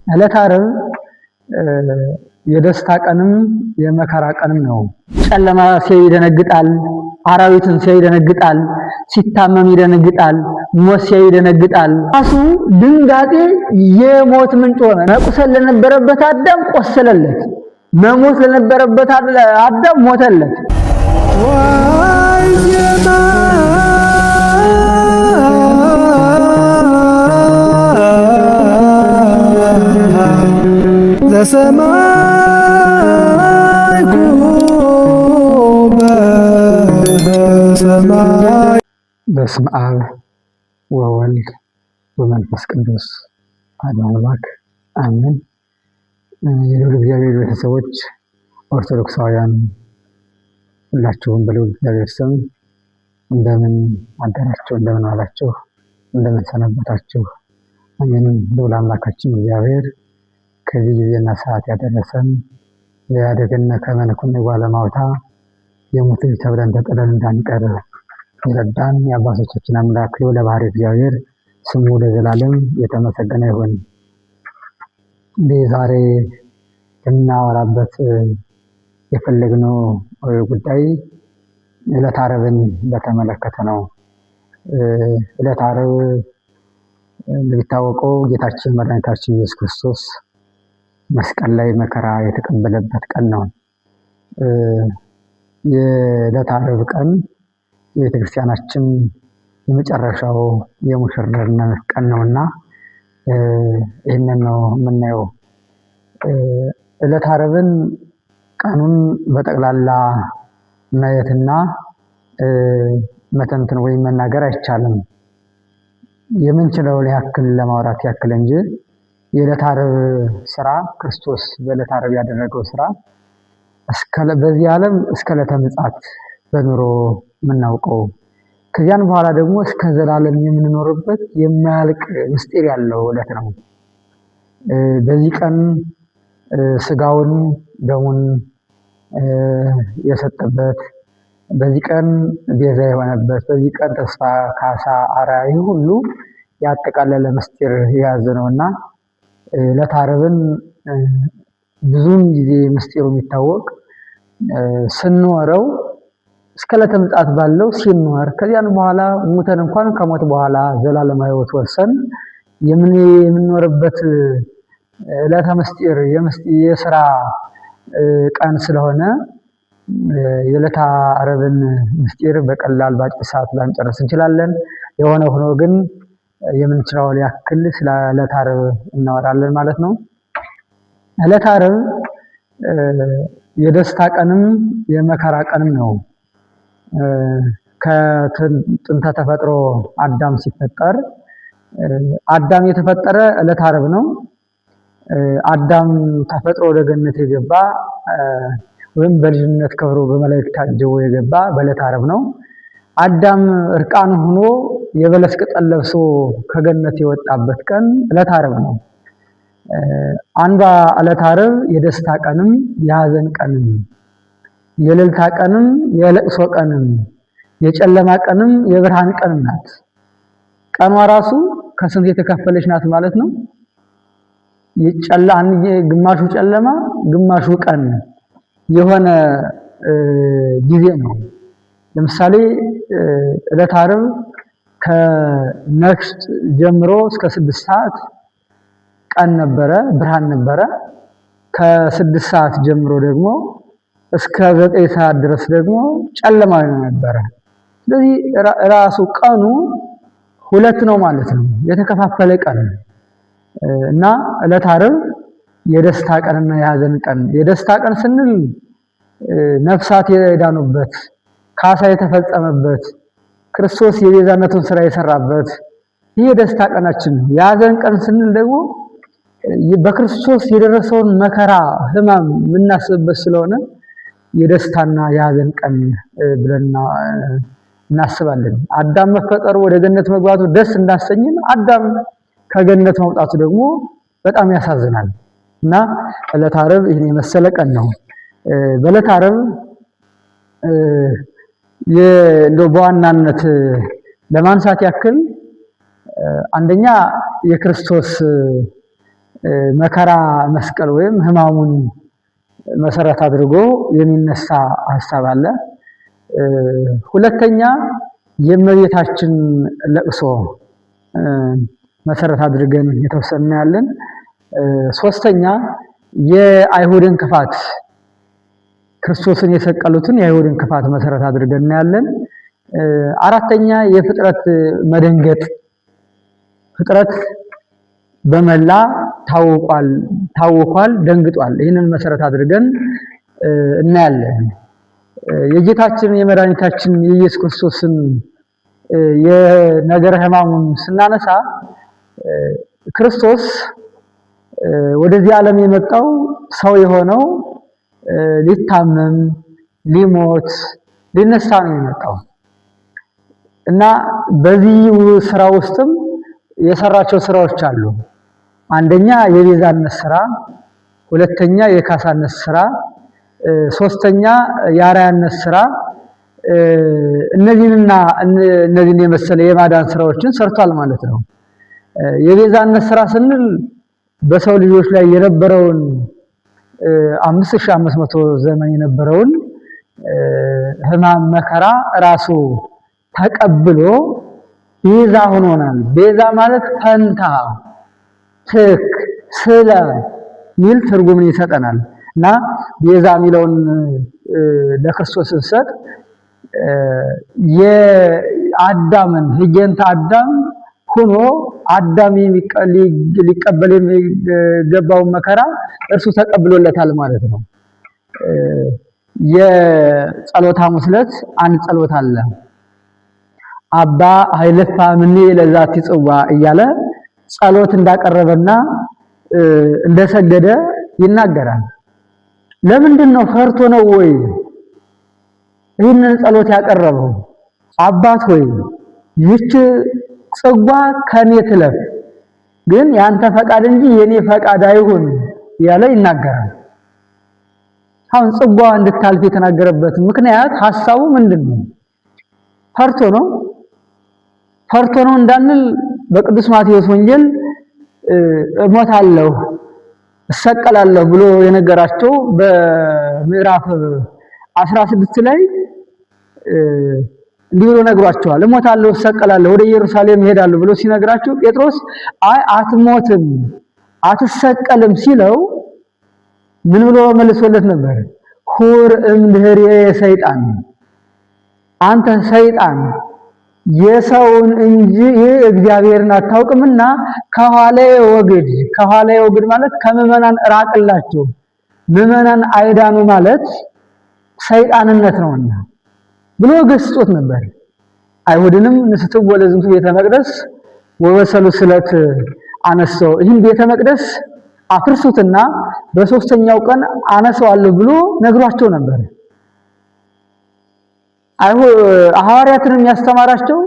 ዕለተ ዓርብ የደስታ ቀንም የመከራ ቀንም ነው። ጨለማ ሲያይ ይደነግጣል፣ አራዊትን ሲያይ ይደነግጣል፣ ሲታመም ይደነግጣል፣ ሞት ሲያይ ይደነግጣል። ራሱ ድንጋጤ የሞት ምንጭ ሆነ። መቁሰል ለነበረበት አዳም ቆሰለለት፣ መሞት ለነበረበት አዳም ሞተለት። በስመ አብ ወወልድ ወመንፈስ ቅዱስ አሐዱ አምላክ አሜን። የልዑል እግዚአብሔር ቤተሰቦች ኦርቶዶክሳውያን ሁላችሁም በልዑል እግዚአብሔር ስም እንደምን አደራችሁ፣ እንደምን ዋላችሁ፣ እንደምን ሰነበታችሁ? አሜን። ልዑል አምላካችን እግዚአብሔር ከዚህ ጊዜና ሰዓት ያደረሰን ያደገነ ከመንኩን ጓለማውታ የሞት ልጅ ተብለን ተጥለን እንዳንቀር ይረዳን የአባቶቻችን አምላክ ልዑለ ባሕርይ እግዚአብሔር ስሙ ለዘላለም የተመሰገነ ይሁን። ዛሬ ልናወራበት የፈለግነው ጉዳይ ዕለተ ዓርብን በተመለከተ ነው። ዕለተ ዓርብ እንደሚታወቀው ጌታችን መድኃኒታችን ኢየሱስ ክርስቶስ መስቀል ላይ መከራ የተቀበለበት ቀን ነው። የዕለተ ዓርብ ቀን የቤተክርስቲያናችን የመጨረሻው የሙሽርነት ቀን ነውና ይህንን ነው የምናየው። ዕለተ ዓርብን ቀኑን በጠቅላላ ማየትና መተንተን ወይም መናገር አይቻልም። የምንችለውን ያክል ለማውራት ያክል እንጂ የዕለተ ዓርብ ስራ ክርስቶስ በዕለተ ዓርብ ያደረገው ስራ በዚህ ዓለም እስከ ዕለተ ምጽአት በኑሮ የምናውቀው ከዚያን በኋላ ደግሞ እስከ ዘላለም የምንኖርበት የማያልቅ ምስጢር ያለው ዕለት ነው። በዚህ ቀን ስጋውን ደሙን የሰጠበት፣ በዚህ ቀን ቤዛ የሆነበት፣ በዚህ ቀን ተስፋ ካሳ አራይ ሁሉ ያጠቃለለ ምስጢር የያዘ ነውና ዕለተ ዓርብን ብዙም ጊዜ ምስጢሩ የሚታወቅ ስንኖረው እስከ ዕለተ ምጽአት ባለው ሲኖር ከዚያን በኋላ ሙተን እንኳን ከሞት በኋላ ዘላለማዊ ሕይወት ወርሰን የምንኖርበት ዕለተ ምስጢር የስራ ቀን ስለሆነ የዕለተ ዓርብን ምስጢር በቀላል ባጭር ሰዓት ላንጨርስ እንችላለን። የሆነ ሆኖ ግን የምንችለውን ያክል ስለ ዕለተ ዓርብ እናወራለን ማለት ነው። ዕለተ ዓርብ የደስታ ቀንም የመከራ ቀንም ነው። ከጥንተ ተፈጥሮ አዳም ሲፈጠር አዳም የተፈጠረ ዕለተ ዓርብ ነው። አዳም ተፈጥሮ ወደ ገነት የገባ ወይም በልጅነት ከብሮ በመላእክት ታጅቦ የገባ በዕለተ ዓርብ ነው። አዳም እርቃን ሆኖ የበለስ ቅጠል ለብሶ ከገነት የወጣበት ቀን ዕለተ ዓርብ ነው። አንዷ ዕለተ ዓርብ የደስታ ቀንም የሐዘን ቀንም የእልልታ ቀንም የለቅሶ ቀንም የጨለማ ቀንም የብርሃን ቀንም ናት። ቀኗ ራሱ ከስንት የተከፈለች ናት ማለት ነው። ግማሹ ጨለማ ግማሹ ቀን የሆነ ጊዜ ነው። ለምሳሌ ዕለተ ዓርብ ከነግስት ጀምሮ እስከ 6 ሰዓት ቀን ነበረ፣ ብርሃን ነበረ። ከ6 ሰዓት ጀምሮ ደግሞ እስከ 9 ሰዓት ድረስ ደግሞ ጨለማ ነበረ። ስለዚህ ራሱ ቀኑ ሁለት ነው ማለት ነው፣ የተከፋፈለ ቀን እና ዕለተ ዓርብ የደስታ ቀንና የሐዘን ቀን። የደስታ ቀን ስንል ነፍሳት የዳኑበት፣ ካሳ የተፈጸመበት፣ ክርስቶስ የቤዛነቱን ስራ የሰራበት ይህ የደስታ ቀናችን ነው። የሐዘን ቀን ስንል ደግሞ በክርስቶስ የደረሰውን መከራ ሕማም የምናስብበት ስለሆነ የደስታና የሐዘን ቀን ብለን እናስባለን። አዳም መፈጠሩ ወደ ገነት መግባቱ ደስ እንዳሰኝን አዳም ከገነት መውጣቱ ደግሞ በጣም ያሳዝናል እና ዕለተ ዓርብ ይህን የመሰለ ቀን ነው። በዕለተ ዓርብ በዋናነት ለማንሳት ያክል አንደኛ የክርስቶስ መከራ መስቀል ወይም ሕማሙን መሰረት አድርጎ የሚነሳ ሐሳብ አለ። ሁለተኛ የእመቤታችን ለቅሶ መሰረት አድርገን የተወሰነ ያለን። ሶስተኛ የአይሁድን ክፋት ክርስቶስን የሰቀሉትን የአይሁድን ክፋት መሰረት አድርገን እናያለን። አራተኛ የፍጥረት መደንገጥ፣ ፍጥረት በመላ ታውቋል፣ ደንግጧል። ይህንን መሰረት አድርገን እናያለን። የጌታችን የመድኃኒታችን የኢየሱስ ክርስቶስን የነገረ ሕማሙን ስናነሳ ክርስቶስ ወደዚህ ዓለም የመጣው ሰው የሆነው ሊታመም፣ ሊሞት፣ ሊነሳ ነው የመጣው እና በዚህ ስራ ውስጥም የሰራቸው ስራዎች አሉ። አንደኛ የቤዛነት ስራ፣ ሁለተኛ የካሳነት ስራ፣ ሶስተኛ የአርአያነት ስራ። እነዚህን የመሰለ የማዳን ስራዎችን ሰርቷል ማለት ነው። የቤዛነት ስራ ስንል በሰው ልጆች ላይ የነበረውን 5500 ዘመን የነበረውን ሕማም መከራ ራሱ ተቀብሎ ቤዛ ሆኖናል። ቤዛ ማለት ፈንታ፣ ትክ፣ ስለ ሚል ትርጉምን ይሰጠናል እና ቤዛ የሚለውን ለክርስቶስ እንሰጥ የአዳምን ህጌንተ አዳም ሆኖ አዳም ሊቀበል የሚገባውን መከራ እርሱ ተቀብሎለታል ማለት ነው። የጸሎተ ሐሙስ ዕለት አንድ ጸሎት አለ። አባ ኃይለፋ ምኔ ለዛቲ ጽዋ እያለ ጸሎት እንዳቀረበና እንደሰገደ ይናገራል። ለምንድን ነው? ፈርቶ ነው ወይ ይህንን ጸሎት ያቀረበው? አባት ሆይ ይህች ጽዋ ከኔ ትለፍ፣ ግን ያንተ ፈቃድ እንጂ የኔ ፈቃድ አይሁን ያለ ይናገራል። አሁን ጽዋዋ እንድታልፍ የተናገረበት ምክንያት ሐሳቡ ምንድነው? ፈርቶ ነው። ፈርቶ ነው እንዳንል በቅዱስ ማቴዎስ ወንጌል እሞታለሁ፣ እሰቀላለሁ ብሎ የነገራቸው በምዕራፍ 16 ላይ እንዲህ ብሎ ነግሯቸዋል። እሞታለሁ፣ እሰቀላለሁ፣ ወደ ኢየሩሳሌም እሄዳለሁ ብሎ ሲነግራቸው ጴጥሮስ አይ አትሞትም፣ አትሰቀልም ሲለው ምን ብሎ መልሶለት ነበር? ሁር እምድኅሬ ሰይጣን፣ አንተ ሰይጣን የሰውን እንጂ እግዚአብሔርን አታውቅምና ከኋላዬ ወግድ። ከኋላዬ ወግድ ማለት ከምዕመናን ራቅላቸው፣ ምዕመናን አይዳኑ ማለት ሰይጣንነት ነውና ብሎ ገስጾት ነበር። አይሁድንም ንስትው ለዝንቱ ቤተ መቅደስ ወበሰሉ ስለት አነሰው፣ ይህን ቤተ መቅደስ አፍርሱትና በሶስተኛው ቀን አነሳዋለሁ ብሎ ነግሯቸው ነበር። ሐዋርያትንም ያስተማራቸው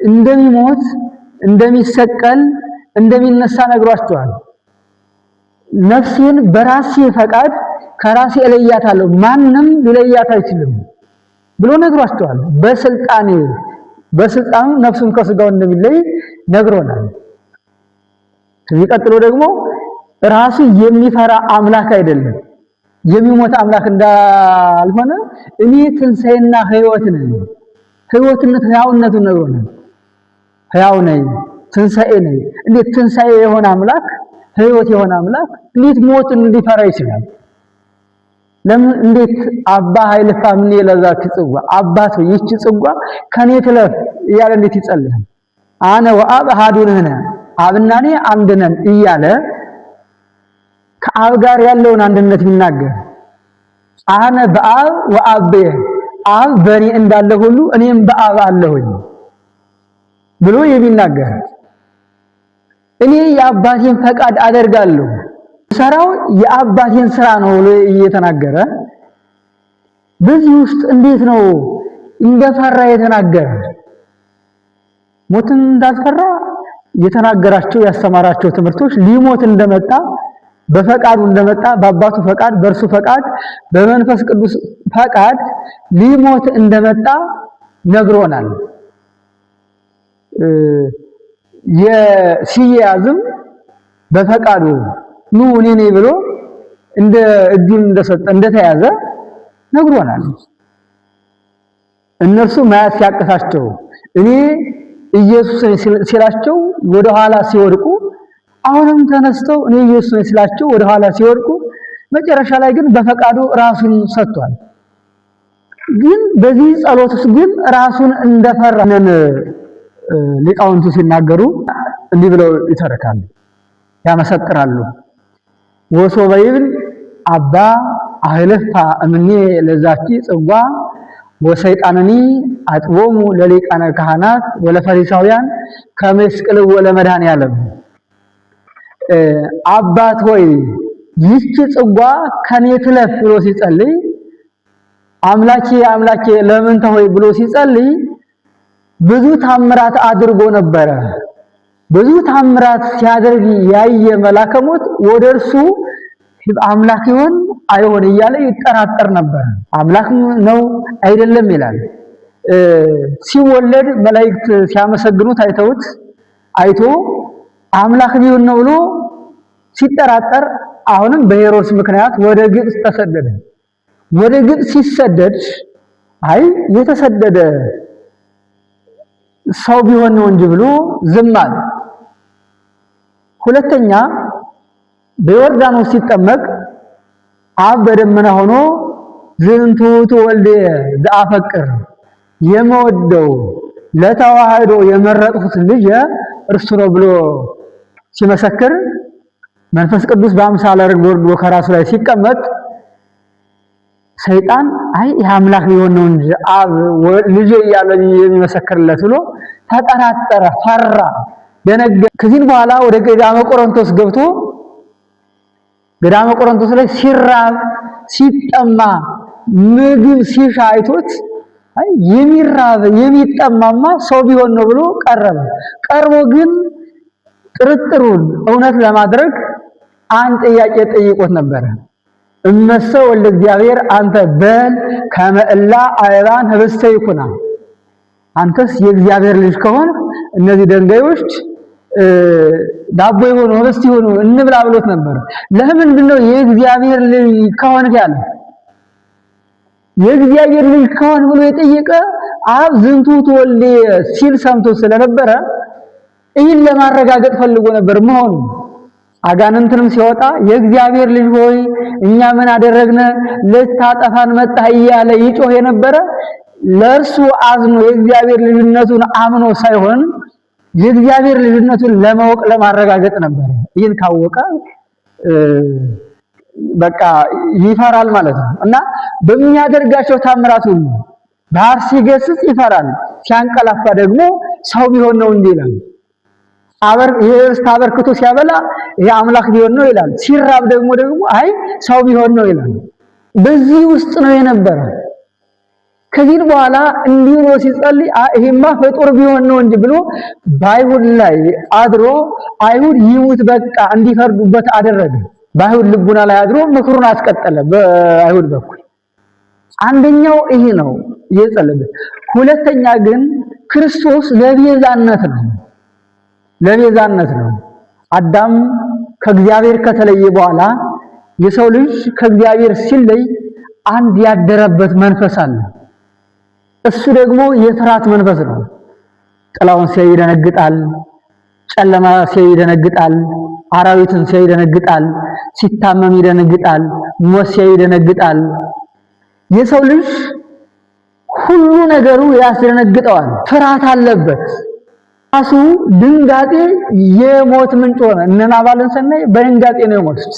እንደሚሞት፣ እንደሚሰቀል፣ እንደሚነሳ ነግሯቸዋል። ነፍሴን በራሴ ፈቃድ ከራሴ እለያታለሁ፣ ማንም ሊለያት አይችልም ብሎ ነግሯቸዋል። በስልጣኑ ነፍሱን ከስጋው እንደሚለይ ነግሮናል። ከዚህ ቀጥሎ ደግሞ ራሱ የሚፈራ አምላክ አይደለም፣ የሚሞት አምላክ እንዳልሆነ እኔ ትንሣኤና ሕይወት ነኝ፣ ሕይወትነት ሕያውነቱን ነግሮናል። ሕያው ነኝ፣ ትንሣኤ ነኝ። እንዴት ትንሣኤ የሆነ አምላክ፣ ሕይወት የሆነ አምላክ እንዴት ሞትን ሊፈራ ይችላል? ለምን? እንዴት አባ ኃይለፋ ምኔ ለዛቲ ጽዋ፣ አባት ሆይ ይህች ጽዋ ከኔ ትለፍ እያለ እንዴት ይጸልያል? አነ ወአብ አሐዱ ነን፣ አብና እኔ አንድ ነን እያለ ከአብ ጋር ያለውን አንድነት የሚናገር አነ በአብ ወአብ አብ በእኔ እንዳለ ሁሉ እኔም በአብ አለሁኝ ብሎ የሚናገር እኔ የአባቴን ፈቃድ አደርጋለሁ፣ ሰራው የአባቴን ስራ ነው ብሎ እየተናገረ በዚህ ውስጥ እንዴት ነው እንደፈራ የተናገረ? ሞትን እንዳልፈራ የተናገራቸው ያስተማራቸው ትምህርቶች ሊሞት እንደመጣ በፈቃዱ እንደመጣ በአባቱ ፈቃድ በእርሱ ፈቃድ በመንፈስ ቅዱስ ፈቃድ ሊሞት እንደመጣ ነግሮናል። ሲያዝም በፈቃዱ ኑ እኔ ነኝ ብሎ እንደ እጁን እንደሰጠ እንደተያዘ ነግሮናል። እነርሱ ማየት ሲያቅታቸው እኔ ኢየሱስ ሲላቸው ወደ ኋላ ሲወድቁ፣ አሁንም ተነስተው እኔ ኢየሱስ ሲላቸው ወደ ኋላ ሲወድቁ፣ መጨረሻ ላይ ግን በፈቃዱ ራሱን ሰጥቷል። ግን በዚህ ጸሎት ውስጥ ግን ራሱን እንደፈራ ሊቃውንቱ ሲናገሩ እንዲህ ብለው ይተርካሉ፣ ያመሰክራሉ። ወሶበ ይብል አባ አህለፋ እምኔ ለዛቲ ጽዋ ወሰይጣንኒ አጥቦሙ ለሊቃነ ካህናት ወለፈሪሳውያን ከመስቀል ወለመድኃኔዓለም። አባት ሆይ ይህች ጽዋ ከኔ ትለፍ ብሎ ሲጸልይ፣ አምላኬ አምላኬ ለምን ተሆይ ብሎ ሲጸልይ ብዙ ታምራት አድርጎ ነበረ። ብዙ ታምራት ሲያደርግ ያየ መልአከ ሞት ወደ እርሱ አምላክ ይሆን አይሆን እያለ ይጠራጠር ነበር። አምላክ ነው አይደለም ይላል። ሲወለድ መላእክት ሲያመሰግኑት አይቶ አምላክ ቢሆን ነው ብሎ ሲጠራጠር፣ አሁንም በሄሮድስ ምክንያት ወደ ግብጽ ተሰደደ። ወደ ግብጽ ሲሰደድ አይ የተሰደደ ሰው ቢሆን ነው እንጂ ብሎ ዝም አለ። ሁለተኛ በዮርዳኖስ ሲጠመቅ አብ በደመና ሆኖ ዝንቱ ወልዴ ዘአፈቅር የምወደው ለተዋህዶ የመረጥሁት ልጅ እርሱ ነው ብሎ ሲመሰክር፣ መንፈስ ቅዱስ በአምሳለ ርግብ ወርዶ ከራሱ ላይ ሲቀመጥ ሰይጣን አይ የአምላክ ሊሆን ነው እንጂ አብ ልጅ እያለ የሚመሰክርለት ብሎ ተጠራጠረ፣ ፈራ፣ ደነገጠ። ከዚህ በኋላ ወደ ገዳመ ቆሮንቶስ ገብቶ ገዳመ ቆሮንቶስ ላይ ሲራብ ሲጠማ ምግብ ሲሻ አይቶት አይ የሚራብ የሚጠማማ ሰው ቢሆን ነው ብሎ ቀርቦ ግን ጥርጥሩን እውነት ለማድረግ አንድ ጥያቄ ጠይቆት ነበረ። እመሰ ወልደ እግዚአብሔር አንተ በል ከመእላ አእባን ህብስተ ይኩና፣ አንተስ የእግዚአብሔር ልጅ ከሆነ እነዚህ ድንጋዮች ዳቦ ይሆኑ ህብስት ይሆኑ እንብላ ብሎት ነበር። ለምንድን ነው የእግዚአብሔር ልጅ ከሆነ ያለ? የእግዚአብሔር ልጅ ከሆነ ብሎ የጠየቀ አብ ዝንቱ ወልዴ ሲል ሰምቶ ስለነበረ ይህን ለማረጋገጥ ፈልጎ ነበር መሆኑ። አጋንንትንም ሲወጣ የእግዚአብሔር ልጅ ሆይ እኛ ምን አደረግነ ልታጠፋን መጣህ እያለ ይጮህ የነበረ ለእርሱ አዝኖ የእግዚአብሔር ልጅነቱን አምኖ ሳይሆን የእግዚአብሔር ልጅነቱን ለማወቅ ለማረጋገጥ ነበር። ይህን ካወቀ በቃ ይፈራል ማለት ነው እና በሚያደርጋቸው ታምራት ሁሉ ባህር ሲገስጽ ይፈራል፣ ሲያንቀላፋ ደግሞ ሰው ቢሆን ነው እንዲህ ይላል። የርስት አበርክቶ ሲያበላ ይሄ አምላክ ቢሆን ነው ይላል። ሲራብ ደግሞ አይ ሰው ቢሆን ነው ይላል። በዚህ ውስጥ ነው የነበረ። ከዚህ በኋላ እንዲህ ብሎ ሲጸልይ ይሄማ ፍጡር ቢሆን ነው እንጂ ብሎ በአይሁድ ላይ አድሮ አይሁድ ይሙት በቃ እንዲፈርዱበት አደረገ። በአይሁድ ልቡና ላይ አድሮ ምክሩን አስቀጠለ። በአይሁድ በኩል አንደኛው ይሄ ነው የጸለየ። ሁለተኛ ግን ክርስቶስ ለቤዛነት ነው። አዳም ከእግዚአብሔር ከተለየ በኋላ የሰው ልጅ ከእግዚአብሔር ሲለይ አንድ ያደረበት መንፈስ አለ። እሱ ደግሞ የፍርሃት መንፈስ ነው። ጥላውን ሲያይ ይደነግጣል፣ ጨለማ ሲያይ ይደነግጣል፣ አራዊትን ሲያይ ይደነግጣል፣ ሲታመም ይደነግጣል፣ ሞት ሲያይ ይደነግጣል። የሰው ልጅ ሁሉ ነገሩ ያስደነግጠዋል፣ ፍርሃት አለበት። ራሱ ድንጋጤ የሞት ምንጭ ሆነ። እነ ናባልን ስናይ በድንጋጤ ነው የሞቱት።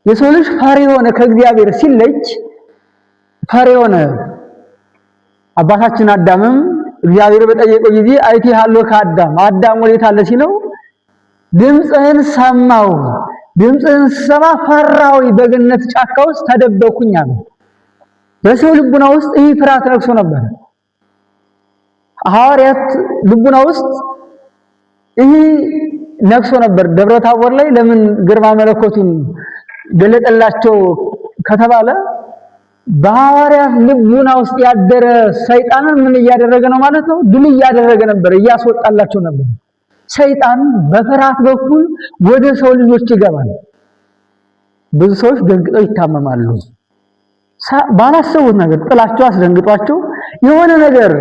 የሰው ልጅ ፈሪ ሆነ፣ ከእግዚአብሔር ሲለይ ፈሪ ሆነ። አባታችን አዳምም እግዚአብሔር በጠየቀው ጊዜ አይቴሃለሁ አዳም ወዴት አለ ሲለው ድምፅህን ሰማሁ፣ ድምፅህን ስሰማ ፈራሁ፣ በገነት ጫካ ውስጥ ተደበቅኩኝ አለ። በሰው ልቡና ውስጥ ይህ ፍርሃት ነግሶ ነበር። ሐዋርያት ልቡና ውስጥ ይህ ነግሶ ነበር። ደብረ ታቦር ላይ ለምን ግርማ መለኮቱን ገለጠላቸው ከተባለ በሐዋርያት ልቡና ውስጥ ያደረ ሰይጣንን ምን እያደረገ ነው ማለት ነው? ድል እያደረገ ነበር፣ እያስወጣላቸው ነበር። ሰይጣን በፍርሃት በኩል ወደ ሰው ልጆች ይገባል። ብዙ ሰዎች ደንግጠው ይታመማሉ። ባላሰቡት ነገር ጥላቸው አስደንግጧቸው የሆነ ነገር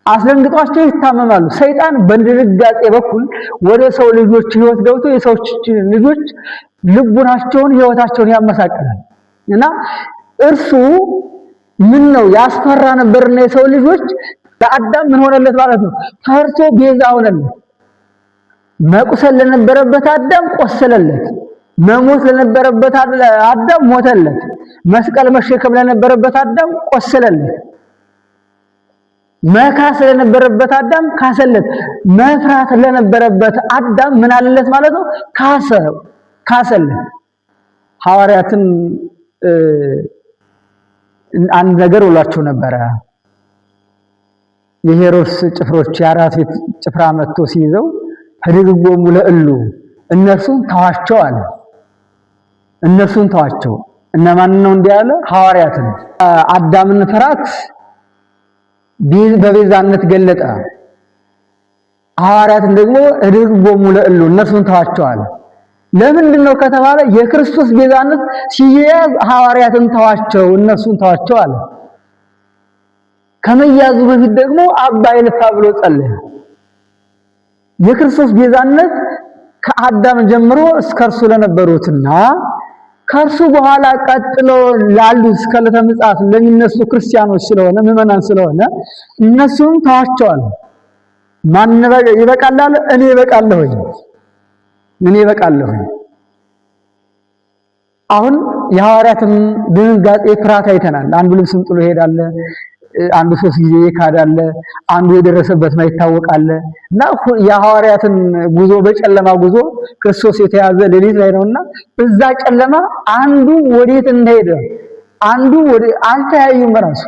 አስደንግጧቸው ይታመማሉ። ሰይጣን በድንጋጤ በኩል ወደ ሰው ልጆች ሕይወት ገብቶ የሰዎች ልጆች ልቡናቸውን ሕይወታቸውን ያመሳቅላል እና እርሱ ምን ነው ያስፈራ ነበርና የሰው ልጆች ለአዳም ምን ሆነለት ማለት ነው? ፈርቶ ቤዛ ሆነለት። መቁሰል ለነበረበት አዳም ቆሰለለት። መሞት ለነበረበት አዳም ሞተለት። መስቀል መሸከም ለነበረበት አዳም ቆሰለለት። መካስ ለነበረበት አዳም ካሰለት። መፍራት ለነበረበት አዳም ምን አለለት ማለት ነው? ካሰለት። ሐዋርያትን አንድ ነገር ብሏቸው ነበረ። የሄሮድስ ጭፍሮች የአራት ቤት ጭፍራ መጥቶ ሲይዘው ህድግጎሙ ለእሉ እነርሱን ተዋቸው አለ። እነርሱን ተዋቸው። እነማን ነው እንዲህ ያለ? ሐዋርያትን። አዳምን ፍርሃት በቤዛነት ገለጠ። ሐዋርያትን ደግሞ ህድግጎሙ ለእሉ እነርሱን ተዋቸው አለ። ለምንድን ነው ከተባለ የክርስቶስ ቤዛነት ሲያዝ ሐዋርያትን ተዋቸው እነርሱን ተዋቸው አለ። ከመያዙ በፊት ደግሞ አባ ይልፋ ብሎ ጸለየ። የክርስቶስ ቤዛነት ከአዳም ጀምሮ እስከ እርሱ ለነበሩትና ከእርሱ በኋላ ቀጥሎ ላሉት እስከ ዕለተ ምጽአት ለሚነሱ ክርስቲያኖች ስለሆነ ምዕመናን ስለሆነ እነሱን ተዋቸዋል። ማን ይበቃላል? እኔ እበቃለሁኝ። አሁን የሐዋርያትን ድንጋጤ ፍርሃት አይተናል። አንዱ ልብስም ጥሎ ይሄዳል፣ አንዱ 3 ጊዜ ይካዳል፣ አንዱ የደረሰበት ማይታወቃል እና የሐዋርያትን ጉዞ በጨለማ ጉዞ ክርስቶስ የተያዘ ሌሊት ላይ ነውና እዛ ጨለማ አንዱ ወዴት እንደሄደ አንዱ አልተያዩም ራሱ